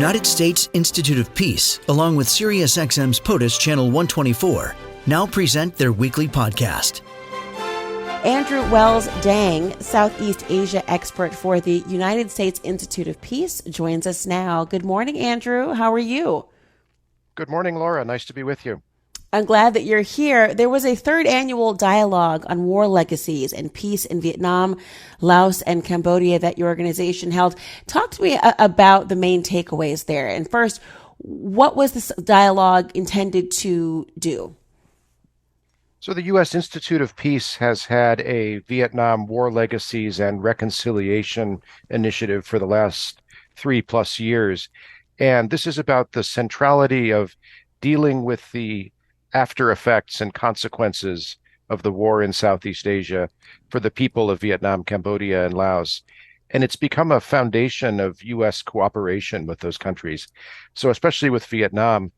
United States Institute of Peace, along with SiriusXM's POTUS Channel 124, now present their weekly podcast. Andrew Wells Dang, Southeast Asia expert for the United States Institute of Peace, joins us now. Good morning, Andrew. How are you? Good morning, Laura. Nice to be with you. I'm glad that you're here. There was a third annual dialogue on war legacies and peace in Vietnam, Laos, and Cambodia that your organization held. Talk to me about the main takeaways there. And first, what was this dialogue intended to do? So the U.S. Institute of Peace has had a Vietnam War Legacies and Reconciliation initiative for the last 3+ years. And this is about the centrality of dealing with the after effects and consequences of the war in Southeast Asia for the people of Vietnam, Cambodia, and Laos. And it's become a foundation of U.S. cooperation with those countries. So especially with Vietnam,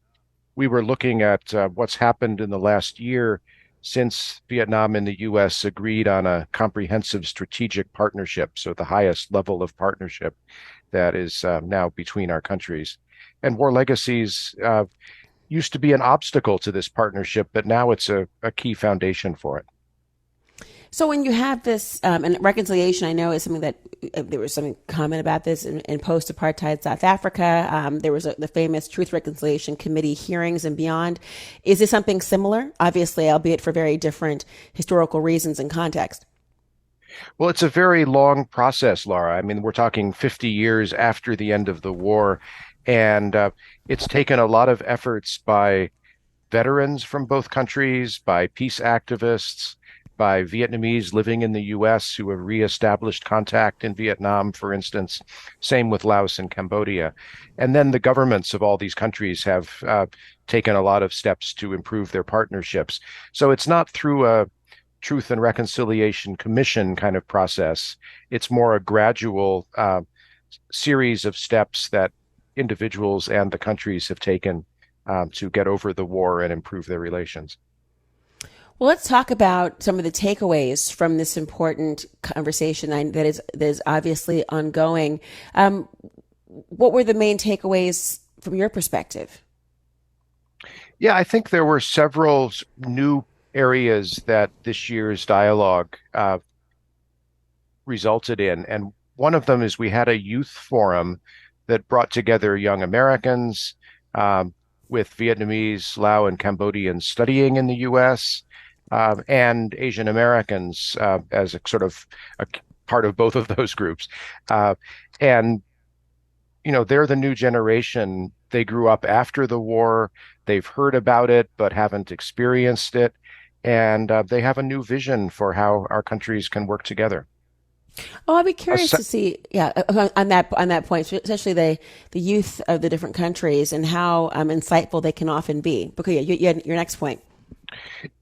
we were looking at what's happened in the last year since Vietnam and the U.S. agreed on a comprehensive strategic partnership, so the highest level of partnership that is now between our countries. And War Legacies used to be an obstacle to this partnership, but now it's a key foundation for it. So when you have this, and reconciliation, I know is something that there was some comment about this in post-apartheid South Africa. There was the famous Truth Reconciliation Committee hearings and beyond. Is this something similar? Obviously, albeit for very different historical reasons and context. Well, it's a very long process, Laura. I mean, we're talking 50 years after the end of the war. And it's taken a lot of efforts by veterans from both countries, by peace activists, by Vietnamese living in the U.S. who have reestablished contact in Vietnam, for instance. Same with Laos and Cambodia. And then the governments of all these countries have taken a lot of steps to improve their partnerships. So it's not through a Truth and Reconciliation Commission kind of process. It's more a gradual series of steps that individuals and the countries have taken to get over the war and improve their relations. Well, let's talk about some of the takeaways from this important conversation that is obviously ongoing. What were the main takeaways from your perspective? Yeah, I think there were several new areas that this year's dialogue resulted in. And one of them is we had a youth forum that brought together young Americans with Vietnamese, Lao, and Cambodians studying in the U.S. And Asian Americans as a sort of a part of both of those groups. And, you know, they're the new generation. They grew up after the war. They've heard about it, but haven't experienced it. And they have a new vision for how our countries can work together. Oh, I'd be curious to see, on that point, especially the youth of the different countries and how insightful they can often be. Okay, you had your next point.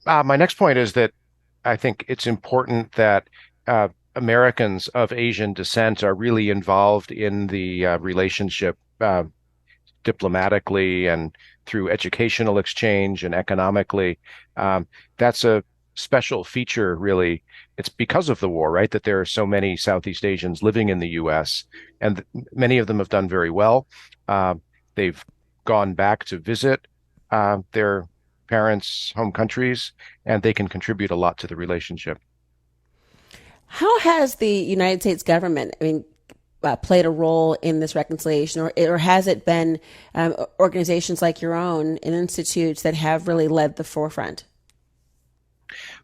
My next point is that I think it's important that Americans of Asian descent are really involved in the relationship diplomatically and through educational exchange and economically. That's a special feature, really. It's because of the war, right, that there are so many Southeast Asians living in the U.S., and many of them have done very well. They've gone back to visit their parents' home countries, and they can contribute a lot to the relationship. How has the United States government, played a role in this reconciliation, or has it been organizations like your own and institutes that have really led the forefront?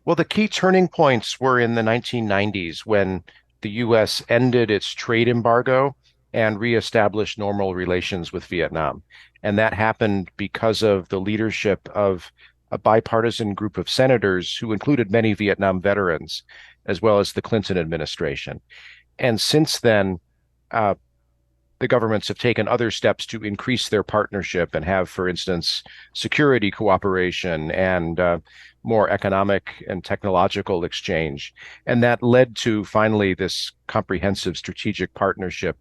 Well, the key turning points were in the 1990s when the U.S. ended its trade embargo and reestablished normal relations with Vietnam. And that happened because of the leadership of a bipartisan group of senators who included many Vietnam veterans, as well as the Clinton administration. And since then, the governments have taken other steps to increase their partnership and have, for instance, security cooperation and more economic and technological exchange. And that led to finally this comprehensive strategic partnership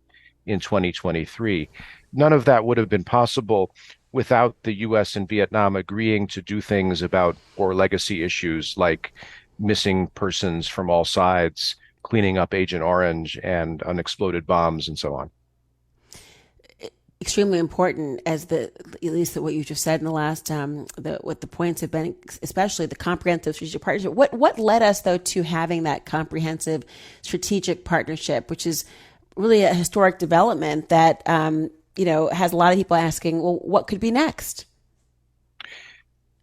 in 2023. None of that would have been possible without the U.S. and Vietnam agreeing to do things about war legacy issues like missing persons from all sides, cleaning up Agent Orange and unexploded bombs, and so on. extremely important as at least what you just said in the last, what the points have been, especially the comprehensive strategic partnership. What led us though to having that comprehensive strategic partnership, which is really a historic development that, has a lot of people asking, well, what could be next?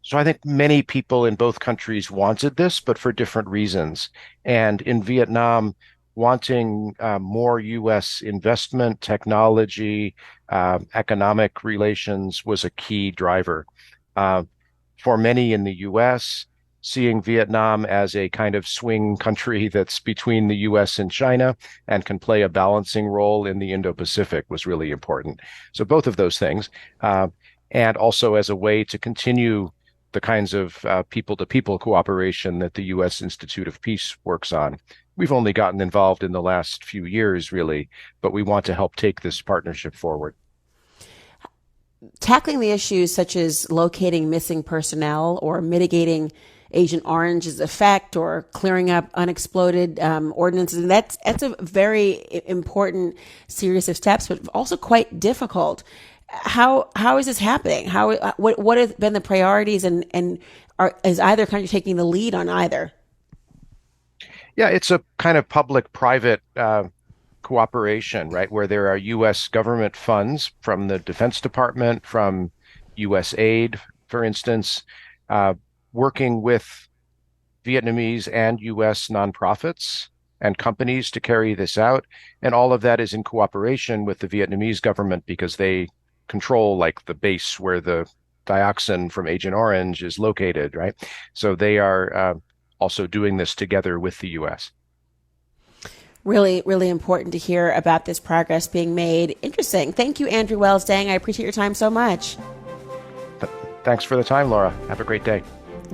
So I think many people in both countries wanted this, but for different reasons. And in Vietnam, wanting more U.S. investment, technology, economic relations was a key driver. For many in the U.S., seeing Vietnam as a kind of swing country that's between the U.S. and China and can play a balancing role in the Indo-Pacific was really important. So both of those things, and also as a way to continue the kinds of people-to-people cooperation that the U.S. Institute of Peace works on. We've only gotten involved in the last few years, really, but we want to help take this partnership forward. Tackling the issues such as locating missing personnel or mitigating Agent Orange's effect or clearing up unexploded ordinances, and that's a very important series of steps, but also quite difficult. How is this happening? What have been the priorities, and is either country taking the lead on either? Yeah, it's a kind of public-private cooperation, right, where there are U.S. government funds from the Defense Department, from USAID, for instance, working with Vietnamese and U.S. nonprofits and companies to carry this out. And all of that is in cooperation with the Vietnamese government because they control like the base where the dioxin from Agent Orange is located, right? So they are also doing this together with the U.S. Really, really important to hear about this progress being made. Interesting. Thank you, Andrew Wells Dang. I appreciate your time so much. Thanks for the time, Laura. Have a great day.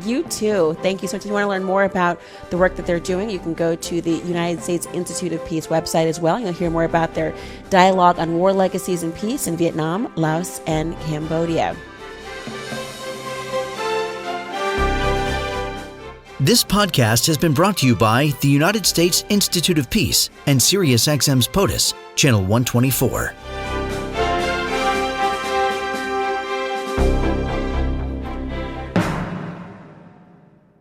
You too. Thank you so much. If you want to learn more about the work that they're doing, you can go to the United States Institute of Peace website as well. You'll hear more about their dialogue on war legacies and peace in Vietnam, Laos, and Cambodia. This podcast has been brought to you by the United States Institute of Peace and SiriusXM's POTUS, Channel 124.